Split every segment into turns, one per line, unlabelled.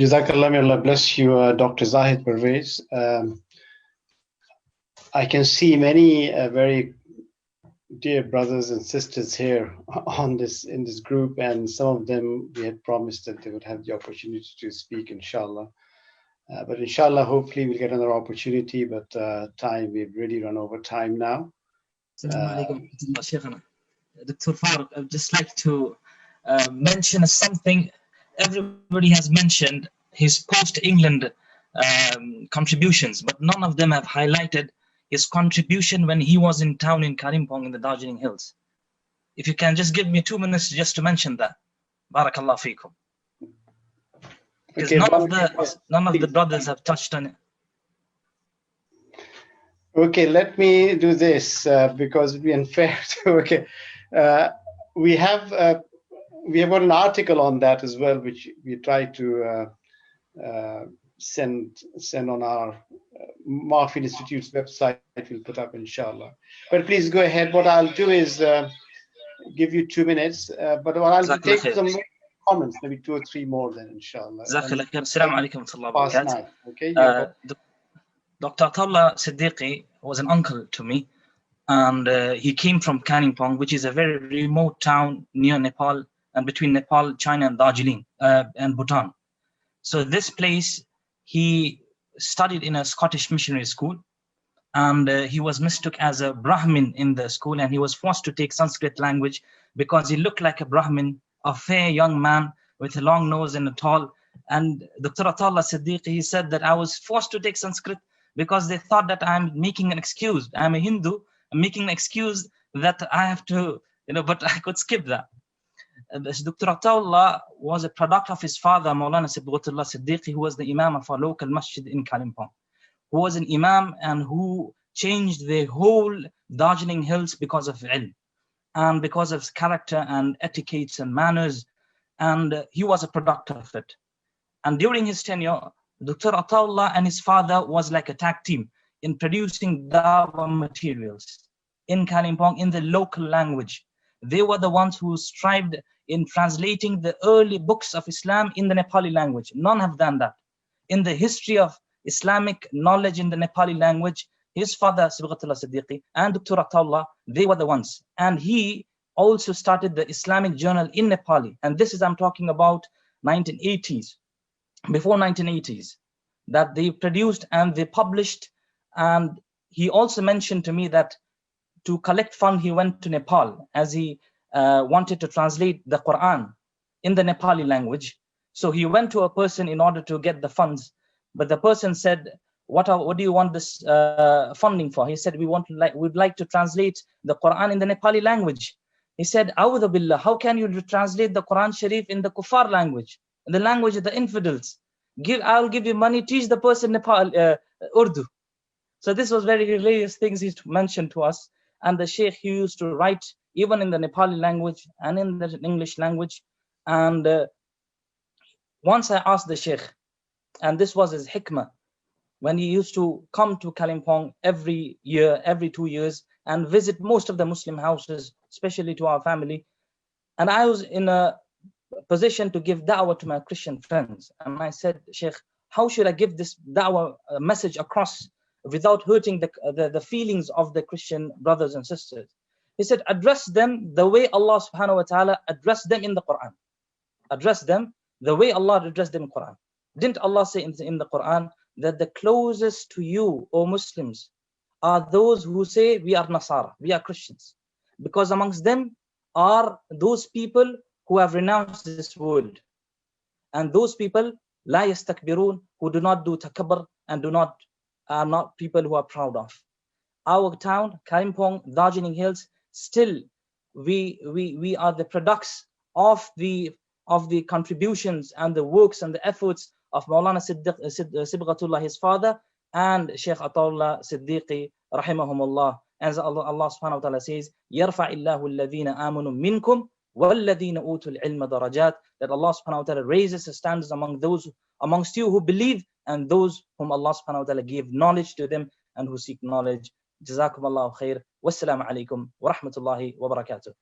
Jazakallah, may Allah bless you, Dr. Zahid Pervez. I can see many very dear brothers and sisters here in this group, and some of them we had promised that they would have the opportunity to speak, inshallah. But inshallah, hopefully we'll get another opportunity, but we've really run over time now.
Dr. Farooq, I'd just like to mention something. Everybody has mentioned his post-England contributions, but none of them have highlighted his contribution when he was in town in Kalimpong in the Darjeeling Hills. If you can just give me 2 minutes just to mention that. Barakallah feekum. Because none of the brothers have touched on it.
Okay, let me do this because it'd be unfair to, okay. We have got an article on that as well, which we try to send on our Mahfil Institute's website. We'll put up, inshallah. But please go ahead. What I'll do is give you 2 minutes, but I'll take some comments, maybe 2 or 3 more then, inshallah.
Assalamu alaikum wa rahmatullahi wa barakatuh. Dr. Ataullah Siddiqui was an uncle to me, and he came from Kalimpong, which is a very remote town near Nepal and between Nepal, China, and Darjeeling and Bhutan. So this place, he studied in a Scottish missionary school, and he was mistook as a Brahmin in the school, and he was forced to take Sanskrit language because he looked like a Brahmin, a fair young man with a long nose and a tall. And Dr. Ataullah Siddiqui, he said that I was forced to take Sanskrit because they thought that I'm making an excuse. I'm a Hindu, I'm making an excuse that I have to, but I could skip that. Dr. Ataullah was a product of his father, Maulana Siddiqullah Siddiqui, who was the Imam of our local masjid in Kalimpong, who was an Imam and who changed the whole Darjeeling Hills because of ilm and because of his character and etiquettes and manners, and he was a product of it. And during his tenure, Dr. Ataullah and his father was like a tag team in producing dawah materials in Kalimpong in the local language. They were the ones who strived in translating the early books of Islam in the Nepali language. None have done that. In the history of Islamic knowledge in the Nepali language, his father, Siddiqullah Siddiqui, and Dr. Ataullah, they were the ones. And he also started the Islamic journal in Nepali. And this is, I'm talking about 1980s. Before 1980s, that they produced and they published. And he also mentioned to me that to collect funds, he went to Nepal as he wanted to translate the Quran in the Nepali language. So he went to a person in order to get the funds, but the person said, what do you want this funding for? He said, we'd like to translate the Quran in the Nepali language. He said, A'udhu billah, how can you translate the Quran Sharif in the Kuffar language, in the language of the infidels? I'll give you money, teach the person Urdu. So this was very hilarious things he mentioned to us. And the Sheikh, he used to write even in the Nepali language and in the English language. And once I asked the Sheikh, and this was his hikmah, when he used to come to Kalimpong every year, every 2 years, and visit most of the Muslim houses, especially to our family. And I was in a position to give da'wah to my Christian friends. And I said, Sheikh, how should I give this da'wah message across without hurting the feelings of the Christian brothers and sisters? He said, address them the way Allah subhanahu wa ta'ala addressed them in the Quran. Address them the way Allah addressed them in the Quran. Didn't Allah say in the Quran that the closest to you, O Muslims, are those who say we are Nasara, we are Christians? Because amongst them are those people who have renounced this world. And those people, la yastakbirun, who do not do takabbur and are not people who are proud of. Our town, Kalimpong, Darjeeling Hills, still we are the products of the contributions and the works and the efforts of Maulana Siddiqullah, his father, and Sheikh Ataullah Siddiqui, rahimahumullah. As Allah subhanahu wa ta'ala says, يَرْفَعِ اللَّهُ الَّذِينَ آمَنُوا مِنْكُمْ وَالَّذِينَ أُوتُوا الْعِلْمَ دَرَجَاتٍ. That Allah subhanahu wa ta'ala raises the standards amongst you who believe and those whom Allah subhanahu wa ta'ala gave knowledge to them and who seek knowledge. Jazakum Allahu khair. Wassalamu alaikum wa rahmatullahi wa barakatuh.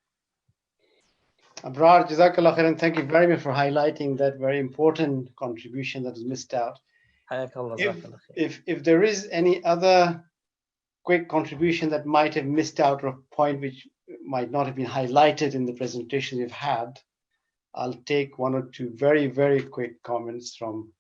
Abrar, Jazakallah khairan. Thank you very much for highlighting that very important contribution that was missed out. If there is any other quick contribution that might have missed out, or a point which might not have been highlighted in the presentation we've had, I'll take one or two very, very quick comments from